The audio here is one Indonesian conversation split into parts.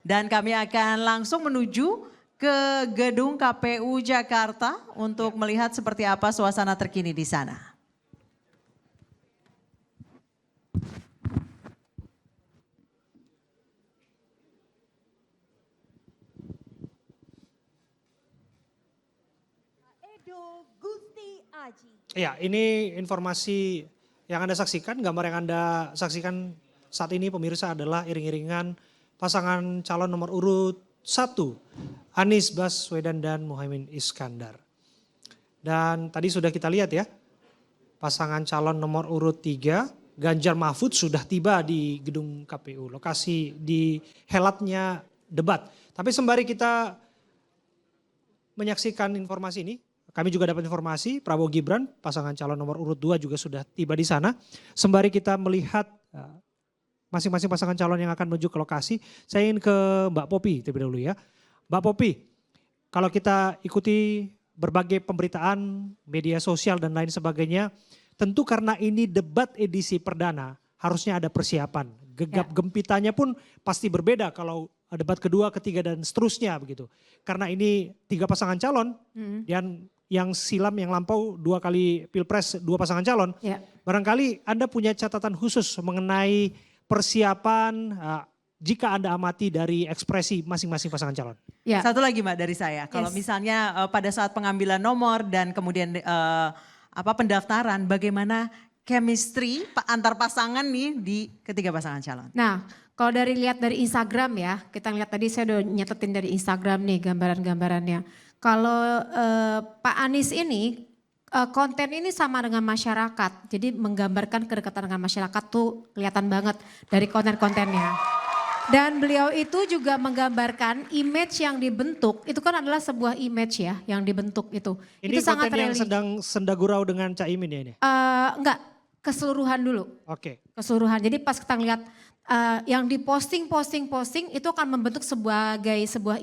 Dan kami akan langsung menuju ke gedung KPU Jakarta untuk melihat seperti apa suasana terkini di sana. Edo Gusti Aji. Ya, ini informasi yang Anda saksikan, gambar yang Anda saksikan saat ini pemirsa adalah iring-iringan pasangan calon nomor urut 1, Anies Baswedan dan Muhaimin Iskandar. Dan tadi sudah kita lihat ya, pasangan calon nomor urut 3, Ganjar Mahfud sudah tiba di gedung KPU, lokasi di helatnya debat. Tapi sembari kita menyaksikan informasi ini, kami juga dapat informasi Prabowo Gibran, pasangan calon nomor urut 2 juga sudah tiba di sana. Sembari kita melihat masing-masing pasangan calon yang akan menuju ke lokasi, saya ingin ke Mbak Popi terlebih dahulu ya. Mbak Popi, kalau kita ikuti berbagai pemberitaan, media sosial dan lain sebagainya, tentu karena ini debat edisi perdana, harusnya ada persiapan. Gegap gempitanya pun pasti berbeda kalau debat kedua, ketiga dan seterusnya begitu. Karena ini 3 pasangan calon dan yang silam yang lampau 2 kali pilpres 2 pasangan calon. Barangkali Anda punya catatan khusus mengenai persiapan jika Anda amati dari ekspresi masing-masing pasangan calon. Ya. Satu lagi Mbak dari saya, kalau misalnya pada saat pengambilan nomor dan kemudian pendaftaran, bagaimana chemistry antar pasangan nih di ketiga pasangan calon? Nah, kalau lihat dari Instagram ya, kita lihat tadi saya udah nyatetin dari Instagram nih gambaran-gambarannya. Kalau Pak Anies ini konten ini sama dengan masyarakat, jadi menggambarkan kedekatan dengan masyarakat tuh kelihatan banget dari konten-kontennya. Dan beliau itu juga menggambarkan image yang dibentuk, itu kan adalah sebuah image ya yang dibentuk itu. Ini itu sangat konten yang sedang sendagurau dengan Caimin ya ini? Enggak, keseluruhan dulu. Oke. Keseluruhan, jadi pas kita lihat yang diposting itu akan membentuk sebuah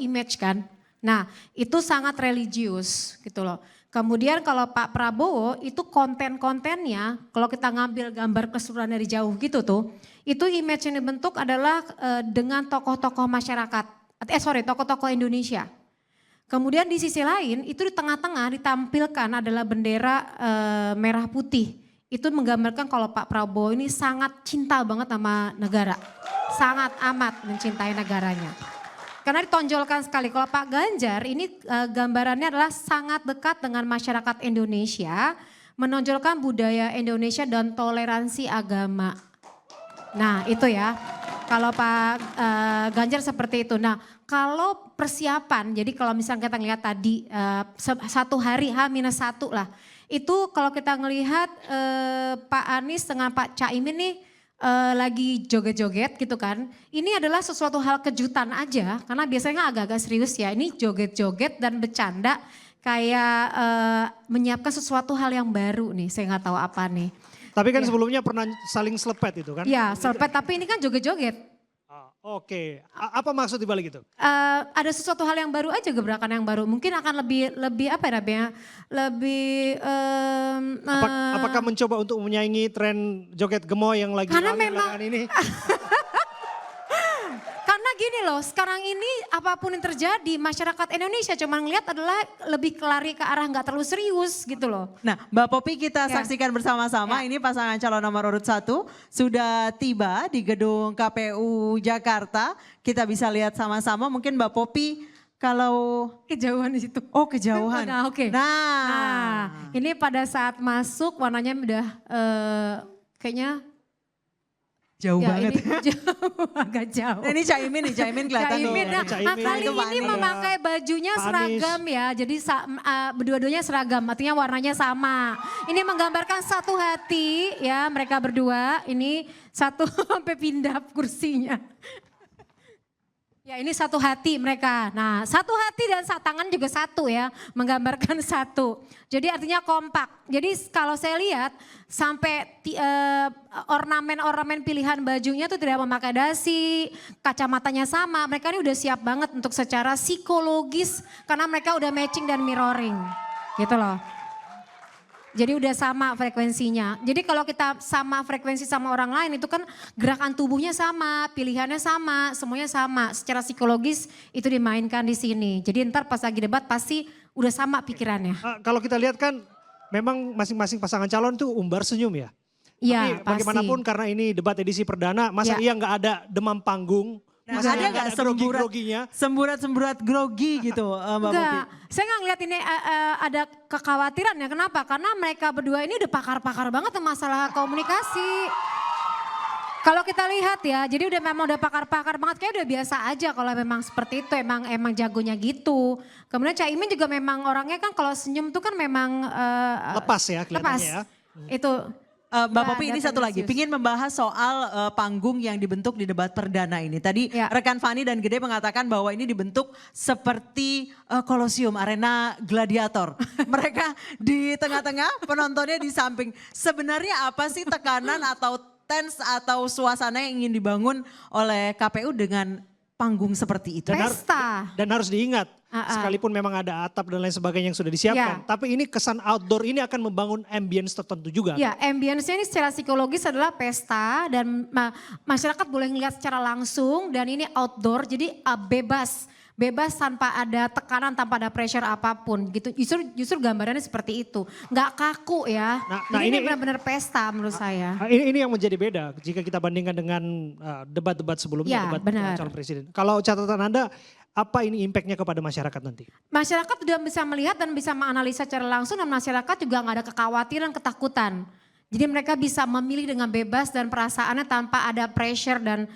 image kan. Nah itu sangat religius gitu loh. Kemudian kalau Pak Prabowo itu konten-kontennya, kalau kita ngambil gambar keseluruhan dari jauh gitu tuh, itu image yang dibentuk adalah dengan tokoh-tokoh masyarakat, tokoh-tokoh Indonesia. Kemudian di sisi lain itu di tengah-tengah ditampilkan adalah bendera merah putih. Itu menggambarkan kalau Pak Prabowo ini sangat cinta banget sama negara, sangat amat mencintai negaranya. Karena ditonjolkan sekali, kalau Pak Ganjar ini gambarannya adalah sangat dekat dengan masyarakat Indonesia, menonjolkan budaya Indonesia dan toleransi agama. Nah itu ya, kalau Pak Ganjar seperti itu. Nah kalau persiapan, jadi kalau misalnya kita ngelihat tadi 1 hari H-1 lah. Itu kalau kita ngelihat Pak Anies dengan Pak Caimin nih lagi joget-joget gitu kan. Ini adalah sesuatu hal kejutan aja karena biasanya agak-agak serius ya. Ini joget-joget dan bercanda kayak menyiapkan sesuatu hal yang baru nih. Saya nggak tahu apa nih. Tapi kan sebelumnya pernah saling selepet itu kan? Iya selepet tapi ini kan joget-joget. Oke, apa maksud dibalik itu? Ada sesuatu hal yang baru aja, gebrakan yang baru. Mungkin akan lebih apa ya namanya? Lebih apakah mencoba untuk menyaingi tren joget gemoy yang lagi rame belakangan ini? Karena gini loh, sekarang ini apapun yang terjadi, masyarakat Indonesia cuma ngelihat adalah lebih lari ke arah nggak terlalu serius gitu loh. Nah Mbak Popi kita saksikan bersama-sama, ini pasangan calon nomor urut 1 sudah tiba di gedung KPU Jakarta. Kita bisa lihat sama-sama, mungkin Mbak Popi kalau kejauhan di situ. Oh kejauhan. Nah oke. Nah ini pada saat masuk warnanya udah kayaknya jauh banget. Ini agak jauh. Nah, ini Caimin kelihatan. Caimin, kali ini memakai bajunya seragam ya. Jadi berdua-duanya seragam, artinya warnanya sama. Ini menggambarkan satu hati ya mereka berdua. Ini satu sampai pindah kursinya. Ya ini satu hati mereka. Nah satu hati dan tangan juga satu ya. Menggambarkan satu. Jadi artinya kompak. Jadi kalau saya lihat sampai ornamen-ornamen pilihan bajunya tuh tidak memakai dasi. Kacamatanya sama. Mereka ini udah siap banget untuk secara psikologis. Karena mereka udah matching dan mirroring. Gitu loh. Jadi udah sama frekuensinya. Jadi kalau kita sama frekuensi sama orang lain itu kan gerakan tubuhnya sama, pilihannya sama, semuanya sama. Secara psikologis itu dimainkan di sini. Jadi ntar pas lagi debat pasti udah sama pikirannya. Kalau kita lihat kan memang masing-masing pasangan calon tuh umbar senyum ya. Iya, Tapi bagaimanapun karena ini debat edisi perdana, masa Ya. iya nggak ada demam panggung? Nah, Masa ada iya nggak grogi-groginya? semburat-semburat grogi gitu Mbak Popi? Enggak, saya nggak ngeliat ini ada kekhawatiran ya. Kenapa? Karena mereka berdua ini udah pakar-pakar banget sama masalah komunikasi. Kalau kita lihat ya, jadi memang udah pakar-pakar banget. Kayak udah biasa aja kalau memang seperti itu, emang jagonya gitu. Kemudian Caimin juga memang orangnya kan kalau senyum tuh kan memang Lepas ya kelihatannya lepas. ya. Itu. Mbak Ya, Popi ini ada satu lagi, tendensius. pingin membahas soal panggung yang dibentuk di debat perdana ini. Tadi Ya. rekan Fani dan Gede mengatakan bahwa ini dibentuk seperti kolosium, arena gladiator. Mereka di tengah-tengah, penontonnya di samping. Sebenarnya apa sih tekanan atau tense atau suasana yang ingin dibangun oleh KPU dengan panggung seperti itu? Pesta. Dan harus diingat, sekalipun memang ada atap dan lain sebagainya yang sudah disiapkan. Ya. Tapi ini kesan outdoor ini akan membangun ambience tertentu juga. Ya, ambience-nya ini secara psikologis adalah pesta dan masyarakat boleh ngelihat secara langsung dan ini outdoor jadi bebas tanpa ada tekanan, tanpa ada pressure apapun gitu. Justru gambarannya seperti itu, nggak kaku ya. Nah, Jadi ini ini- benar-benar pesta menurut saya. Ini yang menjadi beda jika kita bandingkan dengan debat-debat sebelumnya, Ya, debat benar. calon presiden. Kalau catatan Anda, apa ini impactnya kepada masyarakat nanti? Masyarakat sudah bisa melihat dan bisa menganalisa secara langsung dan masyarakat juga nggak ada kekhawatiran, ketakutan. Jadi mereka bisa memilih dengan bebas dan perasaannya tanpa ada pressure dan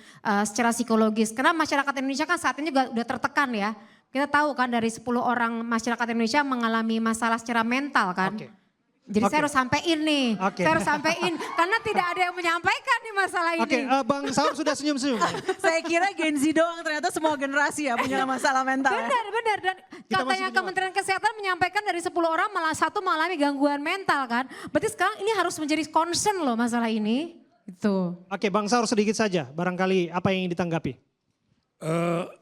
secara psikologis. Karena masyarakat Indonesia kan saat ini juga udah tertekan ya. Kita tahu kan dari 10 orang masyarakat Indonesia mengalami masalah secara mental kan. Oke. Jadi Oke. saya harus sampein nih, Oke. saya harus sampein karena tidak ada yang menyampaikan nih masalah Oke, ini. Bang Saur sudah senyum-senyum. Saya kira Gen Z doang, ternyata semua generasi ya punya masalah mental. ya. Benar dan Kita katanya masih Kementerian Kesehatan menyampaikan dari 10 orang malah satu mengalami gangguan mental kan. Berarti sekarang ini harus menjadi concern loh masalah ini. Itu. Oke, Bang Saur sedikit saja, barangkali apa yang ingin ditanggapi?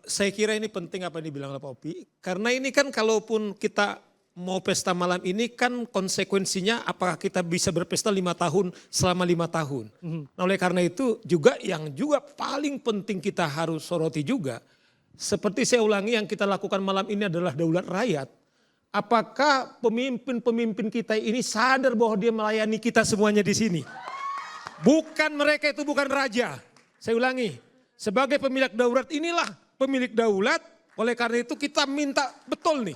Saya kira ini penting apa yang dibilang oleh Pak Opi. Karena ini kan kalaupun kita mau pesta malam ini kan konsekuensinya apakah kita bisa berpesta 5 tahun selama 5 tahun. Nah, oleh karena itu juga yang juga paling penting kita harus soroti juga. Seperti saya ulangi yang kita lakukan malam ini adalah daulat rakyat. Apakah pemimpin-pemimpin kita ini sadar bahwa dia melayani kita semuanya di sini? Bukan mereka itu bukan raja. Saya ulangi, sebagai pemilik daulat inilah pemilik daulat. Oleh karena itu kita minta betul nih.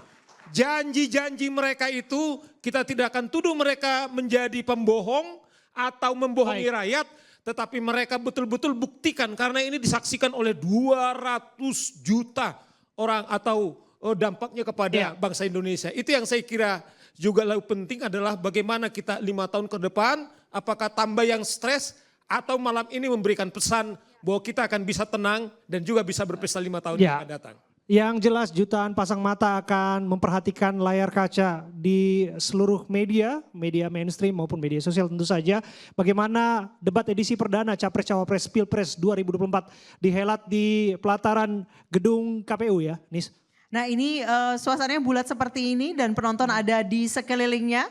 Janji-janji mereka itu kita tidak akan tuduh mereka menjadi pembohong atau membohongi rakyat. Tetapi mereka betul-betul buktikan karena ini disaksikan oleh 200 juta orang atau dampaknya kepada bangsa Indonesia. Itu yang saya kira juga lebih penting adalah bagaimana kita 5 tahun ke depan apakah tambah yang stres atau malam ini memberikan pesan bahwa kita akan bisa tenang dan juga bisa berpesta 5 tahun yang akan datang. Yang jelas jutaan pasang mata akan memperhatikan layar kaca di seluruh media mainstream maupun media sosial tentu saja. Bagaimana debat edisi perdana Capres-Cawapres Pilpres 2024 dihelat di pelataran gedung KPU ya, Nis? Nah ini suasananya bulat seperti ini dan penonton ada di sekelilingnya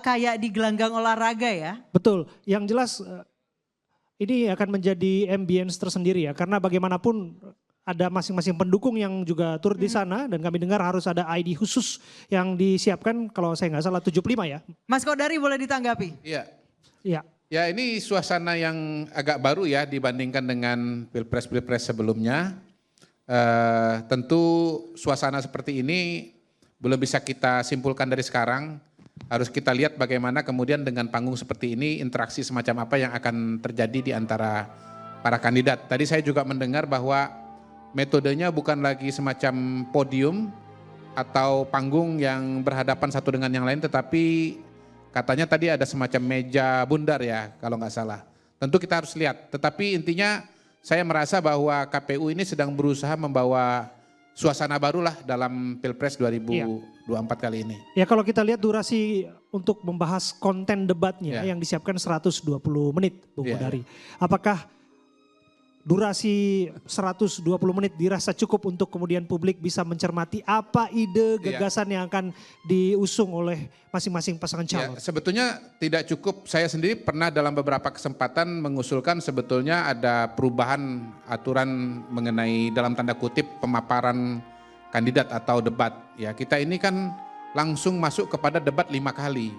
kayak di gelanggang olahraga ya. Betul, yang jelas ini akan menjadi ambience tersendiri ya. Karena bagaimanapun ada masing-masing pendukung yang juga turut di sana dan kami dengar harus ada ID khusus yang disiapkan kalau saya nggak salah 75 ya. Mas Kodari boleh ditanggapi? Iya. Iya. Ya ini suasana yang agak baru ya dibandingkan dengan pilpres-pilpres sebelumnya. Tentu suasana seperti ini belum bisa kita simpulkan dari sekarang. Harus kita lihat bagaimana kemudian dengan panggung seperti ini interaksi semacam apa yang akan terjadi di antara para kandidat. Tadi saya juga mendengar bahwa metodenya bukan lagi semacam podium atau panggung yang berhadapan satu dengan yang lain, tetapi katanya tadi ada semacam meja bundar ya kalau nggak salah. Tentu kita harus lihat, tetapi intinya saya merasa bahwa KPU ini sedang berusaha membawa suasana barulah dalam Pilpres 2024 kali ini. Ya kalau kita lihat durasi untuk membahas konten debatnya yang disiapkan 120 menit Bung Kodari. Apakah durasi 120 menit dirasa cukup untuk kemudian publik bisa mencermati apa ide gagasan yang akan diusung oleh masing-masing pasangan calon. Ya, sebetulnya tidak cukup. Saya sendiri pernah dalam beberapa kesempatan mengusulkan sebetulnya ada perubahan aturan mengenai dalam tanda kutip pemaparan kandidat atau debat. Ya, kita ini kan langsung masuk kepada debat 5 kali.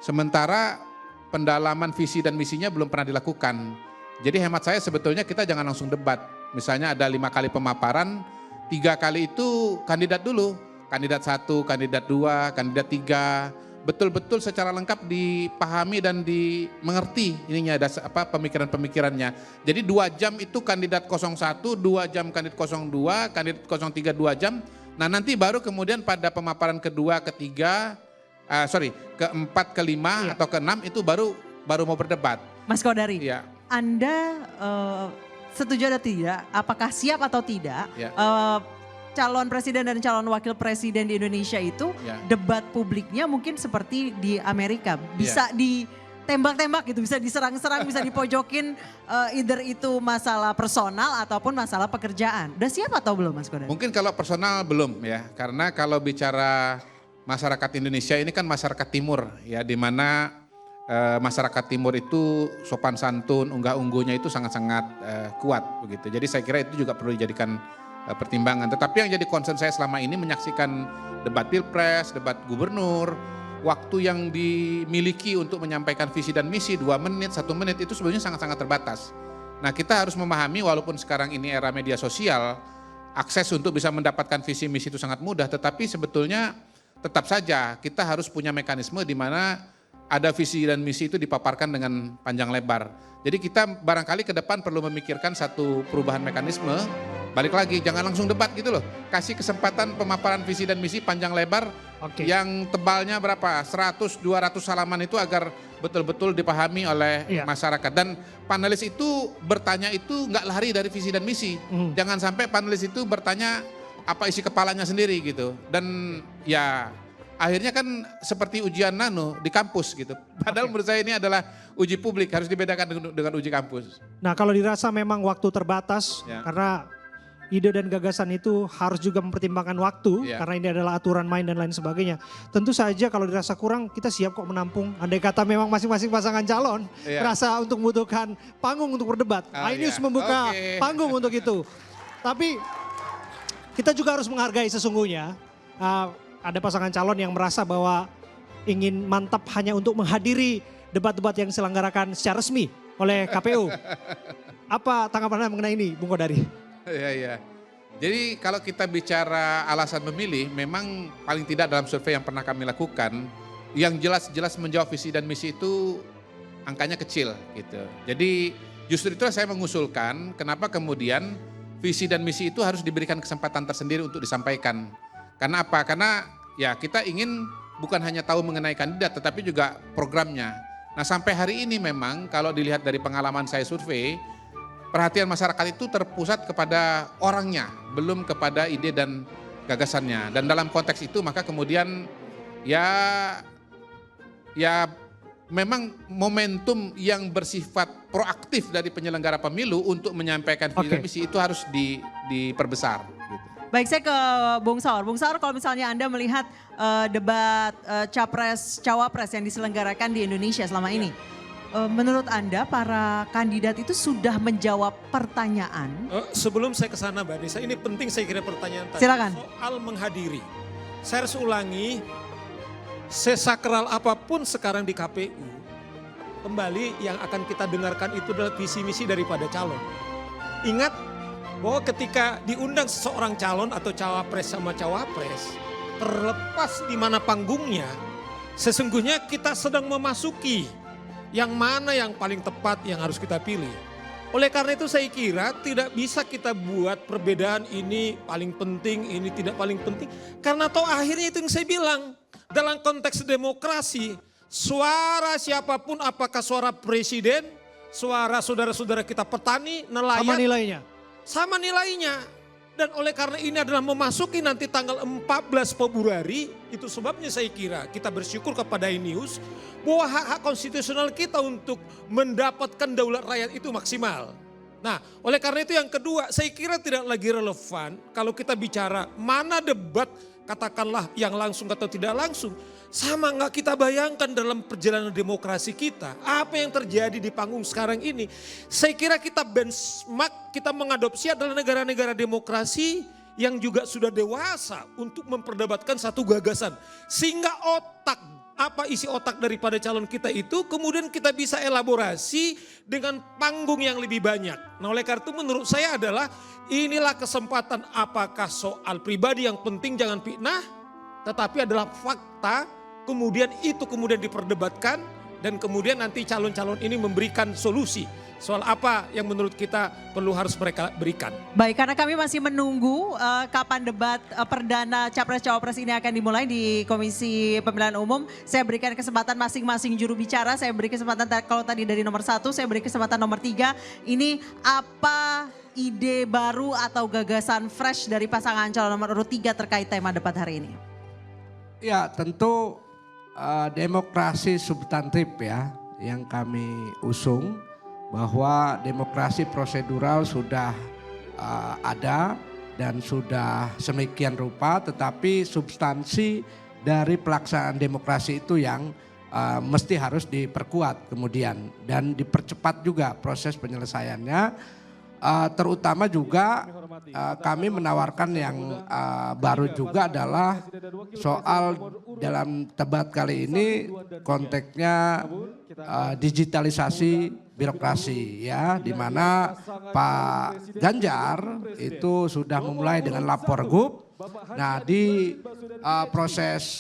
Sementara pendalaman visi dan misinya belum pernah dilakukan. Jadi hemat saya sebetulnya kita jangan langsung debat. Misalnya ada 5 kali pemaparan, 3 kali itu kandidat dulu. Kandidat 1, kandidat 2, kandidat 3. Betul-betul secara lengkap dipahami dan dimengerti ininya pemikiran-pemikirannya. Jadi 2 jam itu kandidat 01, 2 jam kandidat 02, kandidat 03 2 jam. Nah nanti baru kemudian pada pemaparan kedua, ketiga, keempat, kelima atau keenam itu baru mau berdebat. Mas Kodari, Ya. Anda setuju atau tidak? Apakah siap atau tidak? Ya. Calon presiden dan calon wakil presiden di Indonesia itu debat publiknya mungkin seperti di Amerika, bisa ditembak-tembak gitu, bisa diserang-serang, bisa dipojokin, either itu masalah personal ataupun masalah pekerjaan. Udah siap atau belum Mas Kodari? Mungkin kalau personal belum ya, karena kalau bicara masyarakat Indonesia ini kan masyarakat timur ya, di mana masyarakat timur itu sopan santun, unggah-ungguhnya itu sangat-sangat kuat begitu. Jadi saya kira itu juga perlu dijadikan pertimbangan. Tetapi yang jadi concern saya selama ini menyaksikan debat pilpres, debat gubernur, waktu yang dimiliki untuk menyampaikan visi dan misi 2 menit, 1 menit itu sebenarnya sangat-sangat terbatas. Nah kita harus memahami walaupun sekarang ini era media sosial, akses untuk bisa mendapatkan visi misi itu sangat mudah, tetapi sebetulnya tetap saja kita harus punya mekanisme di mana ada visi dan misi itu dipaparkan dengan panjang lebar. Jadi kita barangkali ke depan perlu memikirkan satu perubahan mekanisme. Balik lagi, jangan langsung debat gitu loh. Kasih kesempatan pemaparan visi dan misi panjang lebar yang tebalnya berapa? 100-200 halaman itu agar betul-betul dipahami oleh masyarakat. Dan panelis itu bertanya itu nggak lari dari visi dan misi. Jangan sampai panelis itu bertanya apa isi kepalanya sendiri gitu. Dan ya akhirnya kan seperti ujian di kampus gitu. Padahal menurut saya ini adalah uji publik, harus dibedakan dengan uji kampus. Nah kalau dirasa memang waktu terbatas karena ide dan gagasan itu harus juga mempertimbangkan waktu karena ini adalah aturan main dan lain sebagainya. Tentu saja kalau dirasa kurang kita siap kok menampung. Andai kata memang masing-masing pasangan calon merasa untuk membutuhkan panggung untuk berdebat. iNews membuka panggung untuk itu. Tapi kita juga harus menghargai sesungguhnya. Ada pasangan calon yang merasa bahwa ingin mantap hanya untuk menghadiri debat-debat yang diselenggarakan secara resmi oleh KPU. Apa tanggapan Anda mengenai ini, Bung Kodari? Iya. Jadi kalau kita bicara alasan memilih, memang paling tidak dalam survei yang pernah kami lakukan, yang jelas-jelas menjawab visi dan misi itu angkanya kecil gitu. Jadi justru itulah saya mengusulkan kenapa kemudian visi dan misi itu harus diberikan kesempatan tersendiri untuk disampaikan. Karena apa? Karena ya kita ingin bukan hanya tahu mengenai kandidat tetapi juga programnya. Nah sampai hari ini memang kalau dilihat dari pengalaman saya survei, perhatian masyarakat itu terpusat kepada orangnya, belum kepada ide dan gagasannya. Dan dalam konteks itu maka kemudian ya memang momentum yang bersifat proaktif dari penyelenggara pemilu untuk menyampaikan visi dan misi itu harus diperbesar. Gitu. Baik, saya ke Bung Saur. Bung Saur, kalau misalnya Anda melihat debat Capres-Cawapres yang diselenggarakan di Indonesia selama ini, menurut Anda para kandidat itu sudah menjawab pertanyaan? Sebelum saya ke sana Mbak Nisa, ini penting saya kira pertanyaan tadi. Silakan. Soal menghadiri. Saya harus ulangi, sesakral apapun sekarang di KPU, kembali yang akan kita dengarkan itu adalah visi misi daripada calon. Ingat bahwa ketika diundang seseorang calon atau cawapres sama cawapres, terlepas di mana panggungnya, sesungguhnya kita sedang memasuki yang mana yang paling tepat yang harus kita pilih. Oleh karena itu saya kira tidak bisa kita buat perbedaan ini paling penting, ini tidak paling penting. Karena toh akhirnya itu yang saya bilang, dalam konteks demokrasi, suara siapapun apakah suara presiden, suara saudara-saudara kita petani, nelayan. Sama nilainya. Dan oleh karena ini adalah memasuki nanti tanggal 14 Februari, itu sebabnya saya kira kita bersyukur kepada iNews bahwa hak-hak konstitusional kita untuk mendapatkan daulat rakyat itu maksimal. Nah, oleh karena itu yang kedua, saya kira tidak lagi relevan kalau kita bicara mana debat, katakanlah yang langsung atau tidak langsung. Sama nggak kita bayangkan dalam perjalanan demokrasi kita, apa yang terjadi di panggung sekarang ini. Saya kira kita benchmark, kita mengadopsi adalah negara-negara demokrasi yang juga sudah dewasa untuk memperdebatkan satu gagasan. Sehingga apa isi otak daripada calon kita itu kemudian kita bisa elaborasi dengan panggung yang lebih banyak. Nah oleh karena itu menurut saya adalah inilah kesempatan, apakah soal pribadi yang penting jangan fitnah, tetapi adalah fakta. Kemudian itu kemudian diperdebatkan dan kemudian nanti calon-calon ini memberikan solusi soal apa yang menurut kita perlu harus mereka berikan. Baik, karena kami masih menunggu kapan debat perdana Capres-Cawapres ini akan dimulai di Komisi Pemilihan Umum. Saya berikan kesempatan masing-masing juru bicara, saya beri kesempatan kalau tadi dari nomor 1, saya beri kesempatan nomor 3. Ini apa ide baru atau gagasan fresh dari pasangan calon nomor urut 3 terkait tema debat hari ini? Ya tentu demokrasi substantif ya yang kami usung, bahwa demokrasi prosedural sudah ada dan sudah semikian rupa, tetapi substansi dari pelaksanaan demokrasi itu yang mesti harus diperkuat kemudian dan dipercepat juga proses penyelesaiannya. Terutama juga kami menawarkan yang baru juga adalah soal dalam debat kali ini konteksnya digitalisasi birokrasi ya, di mana Pak Ganjar itu sudah memulai dengan lapor GUP. Nah di proses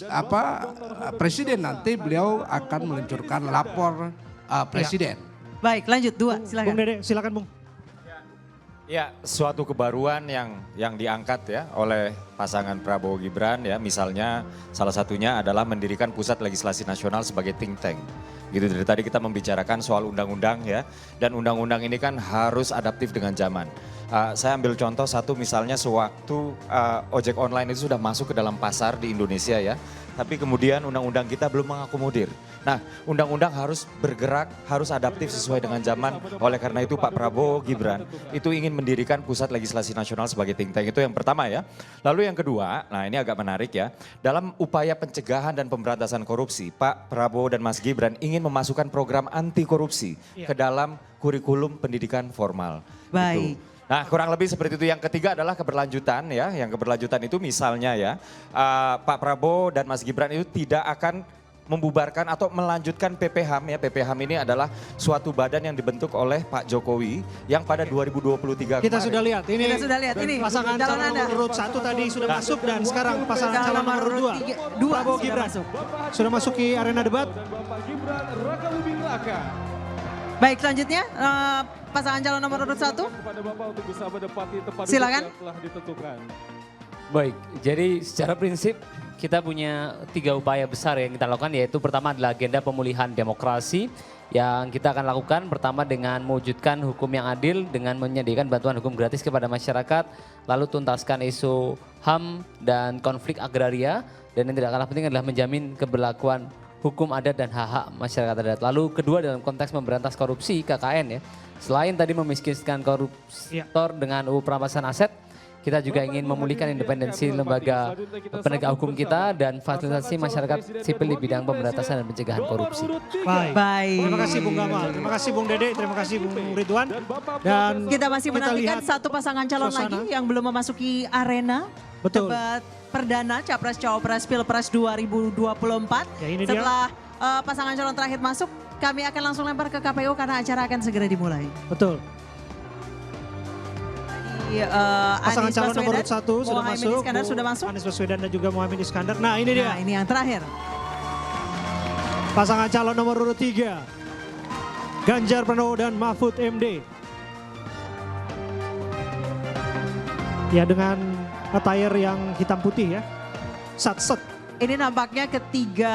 presiden nanti beliau akan meluncurkan lapor presiden. Baik, lanjut 2, silakan. Bung Dede, silakan Bung. Ya, suatu kebaruan yang diangkat ya oleh pasangan Prabowo Gibran ya, misalnya salah satunya adalah mendirikan Pusat Legislasi Nasional sebagai think tank. Gitu, dari tadi kita membicarakan soal undang-undang ya, dan undang-undang ini kan harus adaptif dengan zaman. Saya ambil contoh satu, misalnya sewaktu ojek online itu sudah masuk ke dalam pasar di Indonesia ya, tapi kemudian undang-undang kita belum mengakomodir. Nah, undang-undang harus bergerak, harus adaptif sesuai dengan zaman. Oleh karena itu Pak Prabowo Gibran itu ingin mendirikan Pusat Legislasi Nasional sebagai think tank. Itu yang pertama ya. Lalu yang kedua, nah ini agak menarik ya. Dalam upaya pencegahan dan pemberantasan korupsi, Pak Prabowo dan Mas Gibran ingin memasukkan program anti korupsi ke dalam kurikulum pendidikan formal. Baik. Gitu. Nah kurang lebih seperti itu. Yang ketiga adalah keberlanjutan ya. Yang keberlanjutan itu misalnya ya, Pak Prabowo dan Mas Gibran itu tidak akan membubarkan atau melanjutkan PPHAM ya. PPHAM ini adalah suatu badan yang dibentuk oleh Pak Jokowi yang pada 2023 Kita sudah lihat ini. Kita sudah lihat ini. Pasangan calon nomor urut 1 tadi sudah masuk dan sekarang pasangan calon nomor urut 2 Prabowo Gibran sudah masuki arena debat. Baik, selanjutnya pasangan calon nomor urut 1. Silakan. Baik, jadi secara prinsip kita punya 3 upaya besar yang kita lakukan, yaitu pertama adalah agenda pemulihan demokrasi yang kita akan lakukan. Pertama dengan mewujudkan hukum yang adil dengan menyediakan bantuan hukum gratis kepada masyarakat, lalu tuntaskan isu HAM dan konflik agraria, dan yang tidak kalah penting adalah menjamin keberlakuan hukum adat dan hak-hak masyarakat adat. Lalu kedua dalam konteks memberantas korupsi KKN ya, selain tadi memiskinkan koruptor dengan UU perampasan aset, kita juga ingin memulihkan independensi lembaga penegak hukum kita dan fasilitasi masyarakat sipil di bidang pemberantasan dan pencegahan korupsi. Baik. Terima kasih Bung Gamal, terima kasih Bung Dede, terima kasih Bung Ridwan. Dan Kita masih menantikan lihat satu pasangan calon suasana. lagi yang belum memasuki arena. Betul. Debat perdana Capres-Cawapres Pilpres 2024. Ya, ini dia. Setelah pasangan calon terakhir masuk, kami akan langsung lempar ke KPU karena acara akan segera dimulai. betul. Pasangan Anies calon nomor urut 1 sudah Mohaimin masuk. Iskandar sudah masuk. Anies Baswedan dan juga Mohaimin Iskandar. Nah ini dia. Nah, ini yang terakhir. Pasangan calon nomor urut 3. Ganjar Pranowo dan Mahfud MD. Ya dengan attire yang hitam putih ya. Sat-set. Ini nampaknya ketiga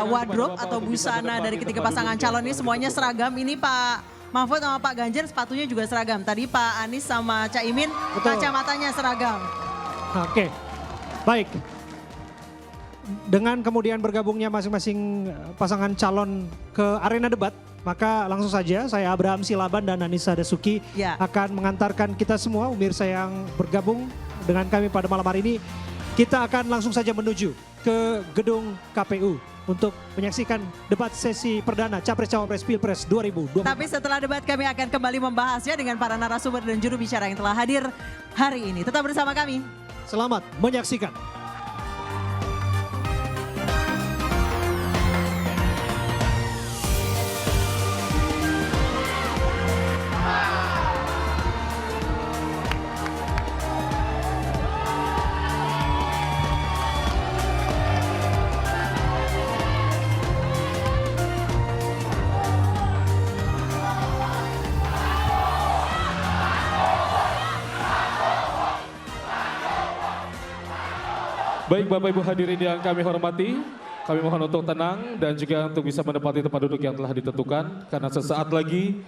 wardrobe atau busana dari ketiga pasangan calon ini semuanya seragam. Ini Pak Mahfud sama Pak Ganjar sepatunya juga seragam. Tadi Pak Anies sama Caimin kacamatanya seragam. Oke, baik. Dengan kemudian bergabungnya masing-masing pasangan calon ke arena debat, maka langsung saja saya Abraham Silaban dan Anissa Dasuki Ya. akan mengantarkan kita semua pemirsa yang bergabung dengan kami pada malam hari ini. Kita akan langsung saja menuju ke gedung KPU untuk menyaksikan debat sesi perdana Capres-Cawapres Pilpres 2024. Tapi setelah debat kami akan kembali membahasnya dengan para narasumber dan juru bicara yang telah hadir hari ini. Tetap bersama kami. Selamat menyaksikan. Baik Bapak Ibu hadirin yang kami hormati, kami mohon untuk tenang dan juga untuk bisa menempati tempat duduk yang telah ditentukan. Karena sesaat lagi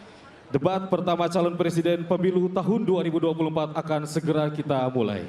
debat pertama calon presiden pemilu tahun 2024 akan segera kita mulai.